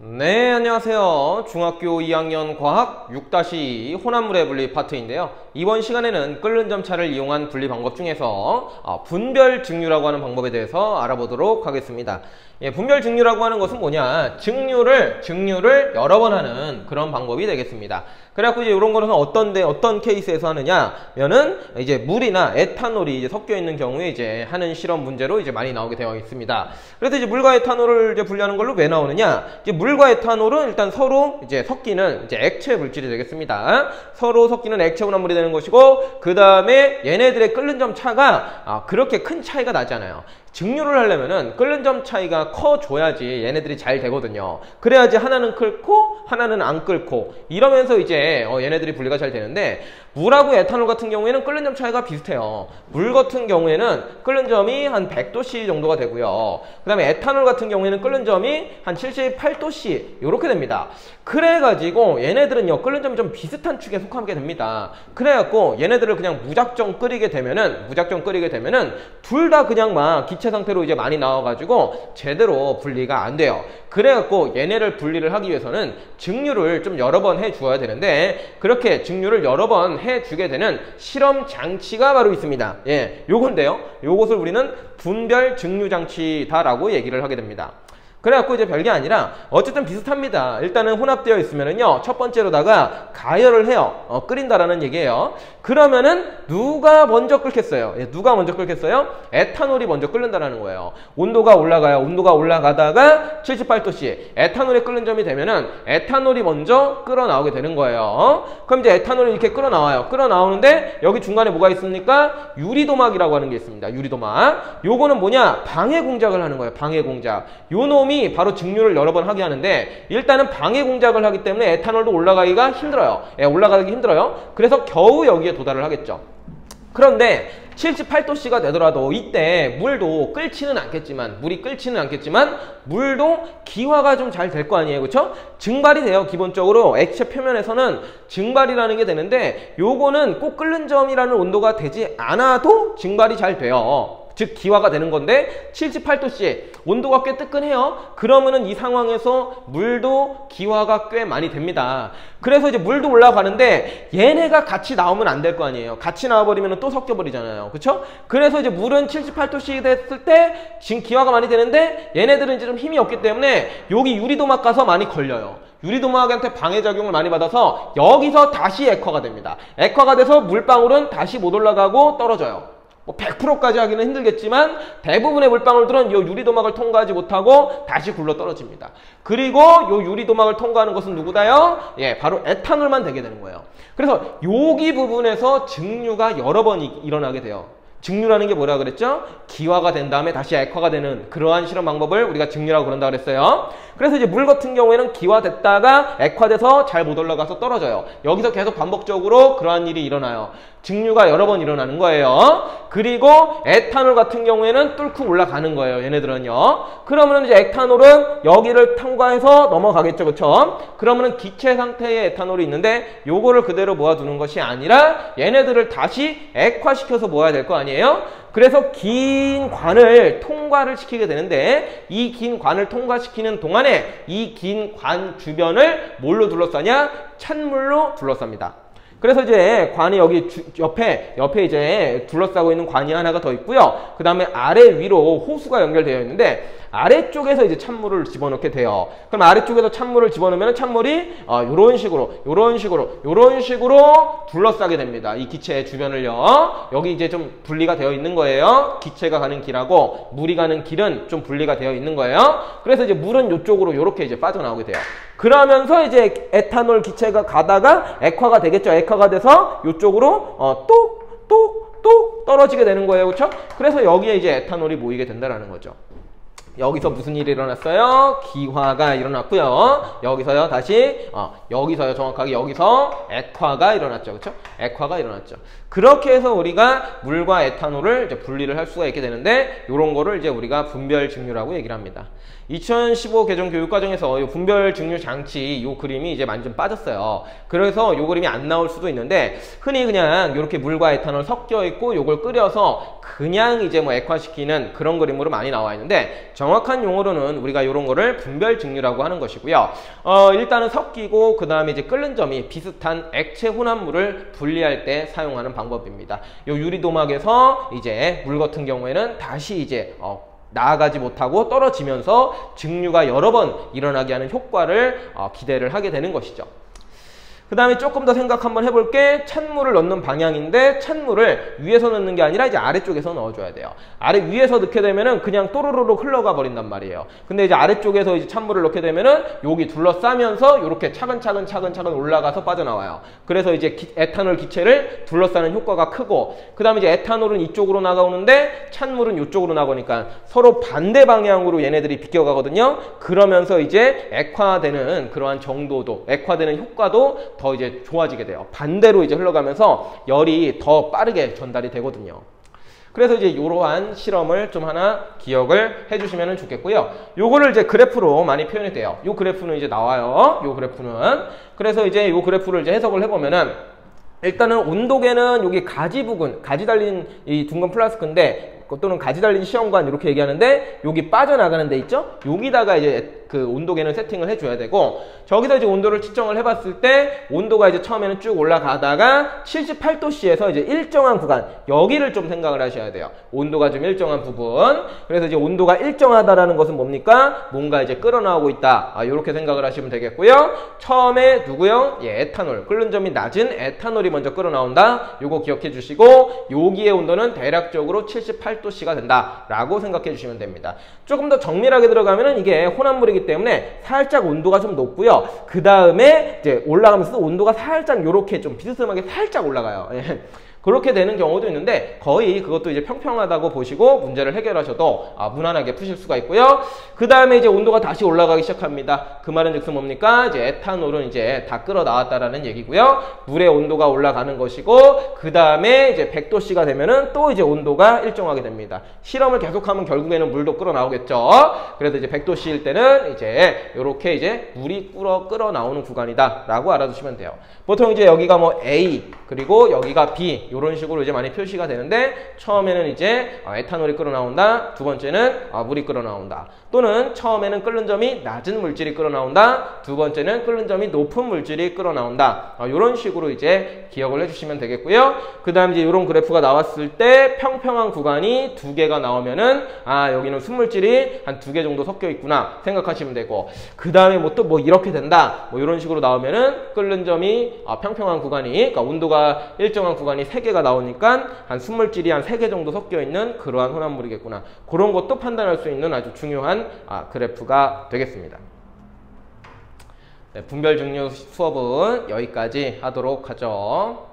네, 안녕하세요. 중학교 2학년 과학 6-2 혼합물의 분리 파트인데요. 이번 시간에는 끓는 점차를 이용한 분리 방법 중에서 분별 증류라고 하는 방법에 대해서 알아보도록 하겠습니다. 분별 증류라고 하는 것은 뭐냐? 증류를 여러 번 하는 그런 방법이 되겠습니다. 그래갖고 이제 이런 거는 어떤 케이스에서 하느냐면은 이제 물이나 에탄올이 이제 섞여 있는 경우에 이제 하는 실험 문제로 이제 많이 나오게 되어 있습니다. 그래서 이제 물과 에탄올을 이제 분리하는 걸로 왜 나오느냐? 이제 물과 에탄올은 일단 서로 이제 섞이는 이제 액체 물질이 되겠습니다. 서로 섞이는 액체 혼합물이 되는 것이고, 그 다음에 얘네들의 끓는 점 차가 그렇게 큰 차이가 나지 않아요. 증류를 하려면은 끓는 점 차이가 커줘야지 얘네들이 잘 되거든요. 그래야지 하나는 끓고 하나는 안 끓고 이러면서 이제 얘네들이 분리가 잘 되는데, 물하고 에탄올 같은 경우에는 끓는 점 차이가 비슷해요. 물 같은 경우에는 끓는 점이 한 100도씨 정도가 되고요. 그 다음에 에탄올 같은 경우에는 끓는 점이 한 78도씨 이렇게 됩니다. 그래가지고 얘네들은요 끓는 점이 좀 비슷한 축에 속하게 됩니다. 그래갖고 얘네들을 그냥 무작정 끓이게 되면은 둘 다 그냥 막 기체 상태로 이제 많이 나와가지고 제대로 분리가 안 돼요. 그래갖고 얘네를 분리를 하기 위해서는 증류를 좀 여러 번 해주어야 되는데, 그렇게 증류를 여러 번 해주게 되는 실험 장치가 바로 있습니다. 요건데요. 요것을 우리는 분별 증류 장치다라고 얘기를 하게 됩니다. 그래갖고 이제 별게 아니라 어쨌든 비슷합니다. 일단은 혼합되어 있으면은요 첫 번째로다가 가열을 해요. 끓인다라는 얘기예요. 그러면은 누가 먼저 끓겠어요? 누가 먼저 끓겠어요? 에탄올이 먼저 끓는다라는 거예요. 온도가 올라가요. 온도가 올라가다가 78도씨 에탄올이 끓는 점이 되면은 에탄올이 먼저 끓어 나오게 되는 거예요. 그럼 이제 에탄올이 이렇게 끓어 나와요. 끓어 나오는데 여기 중간에 뭐가 있습니까? 유리도막이라고 하는 게 있습니다. 유리도막. 요거는 뭐냐? 방해 공작을 하는 거예요. 방해 공작. 요 놈이 바로 증류를 여러 번 하게 하는데, 일단은 방해 공작을 하기 때문에 에탄올도 올라가기가 힘들어요. 올라가기 힘들어요. 그래서 겨우 여기에 도달을 하겠죠. 그런데 78도씨가 되더라도 이때 물도 끓지는 않겠지만, 물도 기화가 좀 잘 될 거 아니에요. 그쵸? 증발이 돼요. 기본적으로 액체 표면에서는 증발이라는 게 되는데, 요거는 꼭 끓는 점이라는 온도가 되지 않아도 증발이 잘 돼요. 즉 기화가 되는 건데 78도씨 온도가 꽤 뜨끈해요. 그러면은 이 상황에서 물도 기화가 꽤 많이 됩니다. 그래서 이제 물도 올라가는데 얘네가 같이 나오면 안 될 거 아니에요. 같이 나와버리면 또 섞여버리잖아요. 그쵸? 그래서 이제 물은 78도씨 됐을 때 지금 기화가 많이 되는데, 얘네들은 이제 좀 힘이 없기 때문에 여기 유리도막 가서 많이 걸려요. 유리도막한테 방해작용을 많이 받아서 여기서 다시 액화가 됩니다. 액화가 돼서 물방울은 다시 못 올라가고 떨어져요. 뭐 100%까지 하기는 힘들겠지만 대부분의 물방울들은 이 유리도막을 통과하지 못하고 다시 굴러 떨어집니다. 그리고 이 유리도막을 통과하는 것은 누구다요? 바로 에탄올만 되게 되는 거예요. 그래서 여기 부분에서 증류가 여러 번 일어나게 돼요. 증류라는 게 뭐라 그랬죠? 기화가 된 다음에 다시 액화가 되는 그러한 실험 방법을 우리가 증류라고 그런다 그랬어요. 그래서 이제 물 같은 경우에는 기화됐다가 액화돼서 잘 못 올라가서 떨어져요. 여기서 계속 반복적으로 그러한 일이 일어나요. 증류가 여러 번 일어나는 거예요. 그리고 에탄올 같은 경우에는 뚫고 올라가는 거예요. 얘네들은요. 그러면 이제 에탄올은 여기를 통과해서 넘어가겠죠. 그쵸? 그러면은 기체 상태의 에탄올이 있는데 요거를 그대로 모아두는 것이 아니라 얘네들을 다시 액화시켜서 모아야 될 거 아니에요? 그래서 긴 관을 통과를 시키게 되는데, 이 긴 관을 통과시키는 동안에 이 긴 관 주변을 뭘로 둘러싸냐? 찬물로 둘러쌉니다. 그래서 이제 관이 여기 옆에 이제 둘러싸고 있는 관이 하나가 더 있고요. 그 다음에 아래 위로 호수가 연결되어 있는데, 아래쪽에서 이제 찬물을 집어넣게 돼요. 그럼 아래쪽에서 찬물을 집어넣으면 찬물이 요런 식으로 둘러싸게 됩니다. 이 기체의 주변을요. 여기 이제 좀 분리가 되어 있는 거예요. 기체가 가는 길하고 물이 가는 길은 좀 분리가 되어 있는 거예요. 그래서 이제 물은 이쪽으로 요렇게 이제 빠져나오게 돼요. 그러면서 이제 에탄올 기체가 가다가 액화가 되겠죠. 액화가 돼서 이쪽으로 똑 떨어지게 되는 거예요. 그렇죠? 그래서 여기에 이제 에탄올이 모이게 된다라는 거죠. 여기서 무슨 일이 일어났어요? 기화가 일어났고요. 여기서요 다시 여기서요 정확하게 여기서 액화가 일어났죠. 그렇죠? 액화가 일어났죠. 그렇게 해서 우리가 물과 에탄올을 이제 분리를 할 수가 있게 되는데, 요런 거를 이제 우리가 분별 증류라고 얘기를 합니다. 2015 개정 교육과정에서 이 분별 증류 장치 이 그림이 이제 많이 좀 빠졌어요. 그래서 이 그림이 안 나올 수도 있는데 흔히 그냥 이렇게 물과 에탄올 섞여 있고 이걸 끓여서 그냥 이제 뭐 액화시키는 그런 그림으로 많이 나와 있는데 정확한 용어로는 우리가 이런 거를 분별 증류라고 하는 것이고요. 일단은 섞이고 그 다음에 이제 끓는 점이 비슷한 액체 혼합물을 분리할 때 사용하는 방법입니다. 이 유리도막에서 이제 물 같은 경우에는 다시 이제 나아가지 못하고 떨어지면서 증류가 여러 번 일어나게 하는 효과를 기대를 하게 되는 것이죠. 그 다음에 조금 더 생각 한번 해볼게. 찬물을 넣는 방향인데 찬물을 위에서 넣는 게 아니라 이제 아래쪽에서 넣어줘야 돼요. 위에서 넣게 되면은 그냥 또르르르 흘러가 버린단 말이에요. 근데 이제 아래쪽에서 이제 찬물을 넣게 되면은 여기 둘러싸면서 이렇게 차근차근 올라가서 빠져나와요. 그래서 이제 에탄올 기체를 둘러싸는 효과가 크고 그 다음에 이제 에탄올은 이쪽으로 나가오는데 찬물은 이쪽으로 나가니까 서로 반대 방향으로 얘네들이 비껴가거든요. 그러면서 이제 액화되는 그러한 정도도, 액화되는 효과도 더 이제 좋아지게 돼요. 반대로 이제 흘러가면서 열이 더 빠르게 전달이 되거든요. 그래서 이제 이러한 실험을 좀 하나 기억을 해주시면 좋겠고요. 요거를 이제 그래프로 많이 표현이 돼요. 요 그래프는 이제 나와요. 요 그래프는. 그래서 이제 요 그래프를 이제 해석을 해보면은 일단은 온도계는 여기 가지 부분, 가지 달린 이 둥근 플라스크인데 또는 가지 달린 시험관 이렇게 얘기하는데 여기 빠져나가는 데 있죠? 여기다가 이제 그 온도계는 세팅을 해줘야 되고 저기서 이제 온도를 측정을 해봤을 때 온도가 이제 처음에는 쭉 올라가다가 78도씨에서 이제 일정한 구간 여기를 좀 생각을 하셔야 돼요. 온도가 좀 일정한 부분. 그래서 이제 온도가 일정하다라는 것은 뭡니까? 뭔가 이제 끓어나오고 있다. 이렇게 생각을 하시면 되겠고요. 처음에 누구요? 예, 에탄올. 끓는 점이 낮은 에탄올이 먼저 끓어나온다. 요거 기억해 주시고 여기의 온도는 대략적으로 78도씨가 된다라고 생각해 주시면 됩니다. 조금 더 정밀하게 들어가면은 이게 혼합물이기 때문에 살짝 온도가 좀 높고요. 그 다음에 이제 올라가면서 온도가 살짝 요렇게 좀 비스듬하게 살짝 올라가요. 그렇게 되는 경우도 있는데 거의 그것도 이제 평평하다고 보시고 문제를 해결하셔도 무난하게 푸실 수가 있고요. 그 다음에 이제 온도가 다시 올라가기 시작합니다. 그 말은 즉슨 뭡니까? 이제 에탄올은 이제 다 끓어 나왔다라는 얘기고요. 물의 온도가 올라가는 것이고 그 다음에 이제 100도씨가 되면은 또 이제 온도가 일정하게 됩니다. 실험을 계속하면 결국에는 물도 끓어 나오겠죠. 그래서 이제 100도씨일 때는 이제 이렇게 이제 물이 끓어 나오는 구간이다라고 알아두시면 돼요. 보통 이제 여기가 뭐 A 그리고 여기가 B 이런 식으로 이제 많이 표시가 되는데 처음에는 이제 에탄올이 끓어 나온다. 두 번째는 물이 끓어 나온다. 또는 처음에는 끓는 점이 낮은 물질이 끓어 나온다. 두 번째는 끓는 점이 높은 물질이 끓어 나온다. 이런 식으로 이제 기억을 해주시면 되겠고요. 그 다음 이제 이런 그래프가 나왔을 때 평평한 구간이 두 개가 나오면은 여기는 순물질이 한 2개 정도 섞여 있구나 생각하시면 되고 그 다음에 뭐 또 뭐 이렇게 된다. 뭐 이런 식으로 나오면은 끓는 점이 평평한 구간이 그러니까 온도가 일정한 구간이 3개가 나오니까 한 순물질이 한 3개 정도 섞여 있는 그러한 혼합물이겠구나. 그런 것도 판단할 수 있는 아주 중요한 그래프가 되겠습니다. 네, 분별 증류 수업은 여기까지 하도록 하죠.